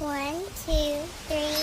One, two, three.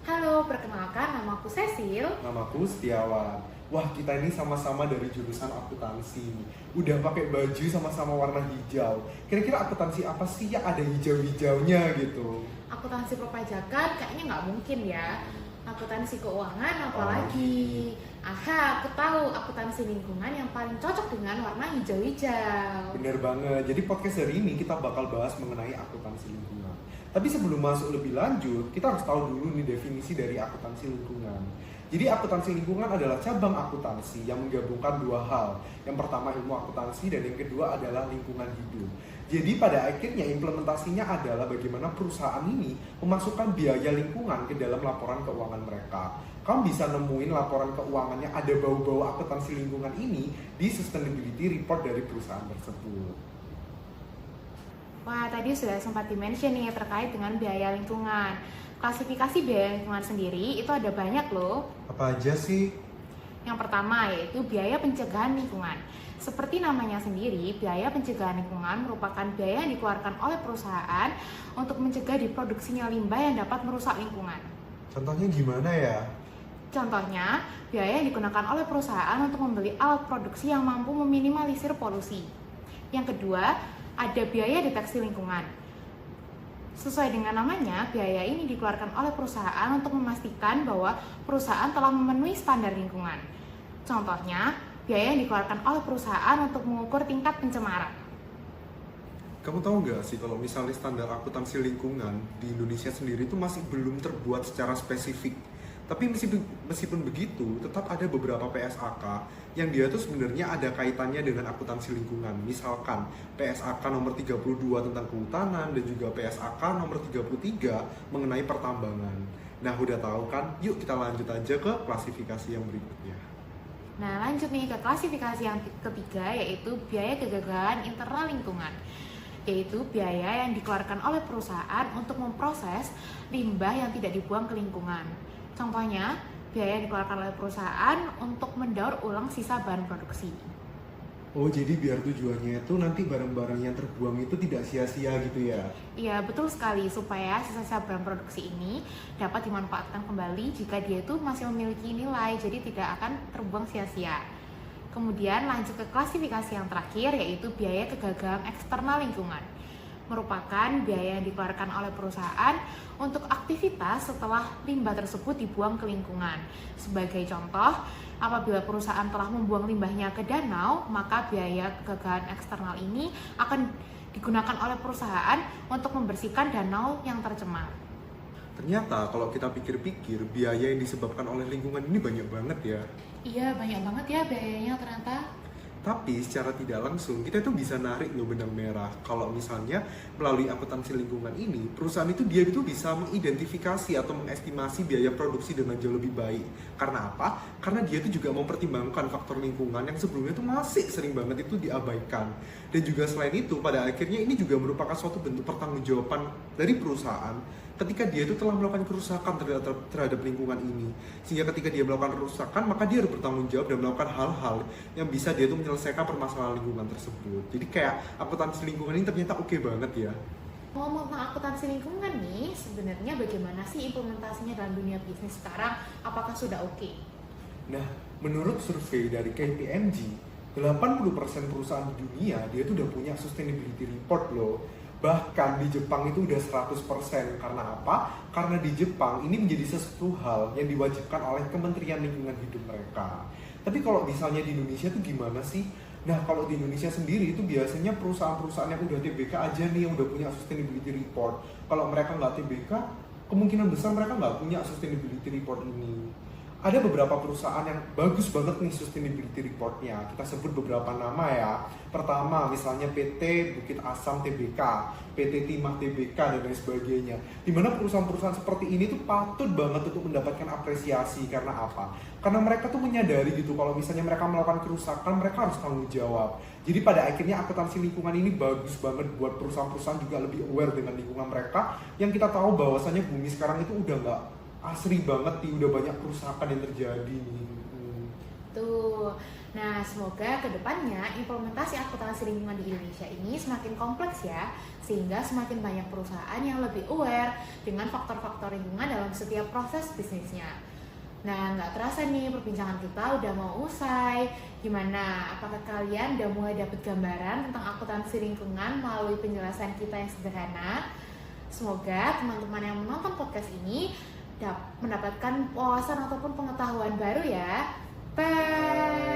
Halo, perkenalkan nama aku Cecil. Namaku Setiawan. Wah, kita ini sama-sama dari jurusan akuntansi. Udah pakai baju sama-sama warna hijau. Kira-kira akuntansi apa sih yang ada hijau-hijaunya gitu? Akuntansi perpajakan kayaknya nggak mungkin ya. Akuntansi keuangan apalagi. Aha, aku tahu akuntansi lingkungan yang paling cocok dengan warna hijau-hijau. Bener banget. Jadi podcast hari ini kita bakal bahas mengenai akuntansi lingkungan. Tapi sebelum masuk lebih lanjut, kita harus tahu dulu nih definisi dari akuntansi lingkungan. Jadi akuntansi lingkungan adalah cabang akuntansi yang menggabungkan dua hal. Yang pertama ilmu akuntansi dan yang kedua adalah lingkungan hidup. Jadi pada akhirnya implementasinya adalah bagaimana perusahaan ini memasukkan biaya lingkungan ke dalam laporan keuangan mereka. Kamu bisa nemuin laporan keuangannya ada bau-bau akuntansi lingkungan ini di sustainability report dari perusahaan tersebut. Wah, tadi sudah sempat di-mention nih terkait dengan biaya lingkungan. Klasifikasi biaya lingkungan sendiri itu ada banyak loh. Apa aja sih? Yang pertama yaitu biaya pencegahan lingkungan. Seperti namanya sendiri, biaya pencegahan lingkungan merupakan biaya yang dikeluarkan oleh perusahaan untuk mencegah diproduksinya limbah yang dapat merusak lingkungan. Contohnya gimana ya? Contohnya, biaya yang digunakan oleh perusahaan untuk membeli alat produksi yang mampu meminimalisir polusi. Yang kedua, ada biaya deteksi lingkungan. Sesuai dengan namanya, biaya ini dikeluarkan oleh perusahaan untuk memastikan bahwa perusahaan telah memenuhi standar lingkungan. Contohnya, biaya yang dikeluarkan oleh perusahaan untuk mengukur tingkat pencemaran. Kamu tahu nggak sih kalau misalnya standar akuntansi lingkungan di Indonesia sendiri itu masih belum terbuat secara spesifik. Tapi meskipun begitu, tetap ada beberapa PSAK yang dia tuh sebenarnya ada kaitannya dengan akuntansi lingkungan. Misalkan PSAK nomor 32 tentang kehutanan dan juga PSAK nomor 33 mengenai pertambangan. Nah, udah tahu kan? Yuk kita lanjut aja ke klasifikasi yang berikutnya. Nah, lanjut nih ke klasifikasi yang ketiga, yaitu biaya kegagalan internal lingkungan. Yaitu biaya yang dikeluarkan oleh perusahaan untuk memproses limbah yang tidak dibuang ke lingkungan. Contohnya, biaya yang dikeluarkan oleh perusahaan untuk mendaur ulang sisa bahan produksi. Oh, jadi biar tujuannya itu nanti barang-barang yang terbuang itu tidak sia-sia gitu ya? Iya, betul sekali, supaya sisa-sisa bahan produksi ini dapat dimanfaatkan kembali jika dia itu masih memiliki nilai, jadi tidak akan terbuang sia-sia. Kemudian lanjut ke klasifikasi yang terakhir, yaitu biaya kegagalan eksternal lingkungan. Merupakan biaya yang dikeluarkan oleh perusahaan untuk aktivitas setelah limbah tersebut dibuang ke lingkungan. Sebagai contoh, apabila perusahaan telah membuang limbahnya ke danau, maka biaya kegagalan eksternal ini akan digunakan oleh perusahaan untuk membersihkan danau yang tercemar. Ternyata kalau kita pikir-pikir, biaya yang disebabkan oleh lingkungan ini banyak banget ya. Iya, banyak banget ya biayanya ternyata. Tapi secara tidak langsung kita itu bisa narik loh benang merah. Kalau misalnya melalui akuntansi lingkungan ini, perusahaan itu dia itu bisa mengidentifikasi atau mengestimasi biaya produksi dengan jauh lebih baik. Karena apa? Karena dia itu juga mempertimbangkan faktor lingkungan yang sebelumnya itu masih sering banget itu diabaikan. Dan juga selain itu, pada akhirnya ini juga merupakan suatu bentuk pertanggungjawaban dari perusahaan ketika dia itu telah melakukan kerusakan terhadap lingkungan ini. Sehingga ketika dia melakukan kerusakan, maka dia harus bertanggung jawab dan melakukan hal-hal yang bisa dia itu menyelesaikan permasalahan lingkungan tersebut. Jadi kayak akuntansi lingkungan ini ternyata oke banget ya. Ngomong tentang akuntansi lingkungan nih, sebenarnya bagaimana sih implementasinya dalam dunia bisnis sekarang? Apakah sudah oke? Nah, menurut survei dari KPMG, 80% perusahaan di dunia dia itu udah punya sustainability report loh. Bahkan di Jepang itu udah 100%. Karena apa? Karena di Jepang ini menjadi sesuatu hal yang diwajibkan oleh Kementerian Lingkungan Hidup mereka. Tapi kalau misalnya di Indonesia itu gimana sih? Nah, kalau di Indonesia sendiri itu biasanya perusahaan-perusahaan yang udah TBK aja nih yang udah punya sustainability report. Kalau mereka nggak TBK, kemungkinan besar mereka nggak punya sustainability report ini. Ada beberapa perusahaan yang bagus banget nih sustainability reportnya. Kita sebut beberapa nama ya. Pertama misalnya PT Bukit Asam TBK, PT Timah TBK dan lain sebagainya. Dimana perusahaan-perusahaan seperti ini tuh patut banget untuk mendapatkan apresiasi. Karena apa? Karena mereka tuh menyadari gitu kalau misalnya mereka melakukan kerusakan, mereka harus tanggung jawab. Jadi pada akhirnya akuntansi lingkungan ini bagus banget buat perusahaan-perusahaan juga lebih aware dengan lingkungan mereka. Yang kita tahu bahwasannya bumi sekarang itu udah nggak asri banget nih, udah banyak kerusakan yang terjadi nih. Tuh. Nah, semoga kedepannya implementasi akuntansi lingkungan di Indonesia ini semakin kompleks ya, sehingga semakin banyak perusahaan yang lebih aware dengan faktor-faktor lingkungan dalam setiap proses bisnisnya. Nah, nggak terasa nih perbincangan kita udah mau usai. Gimana? Apakah kalian udah mulai dapat gambaran tentang akuntansi lingkungan melalui penjelasan kita yang sederhana? Semoga teman-teman yang menonton podcast ini mendapatkan wawasan ataupun pengetahuan baru ya. Bye!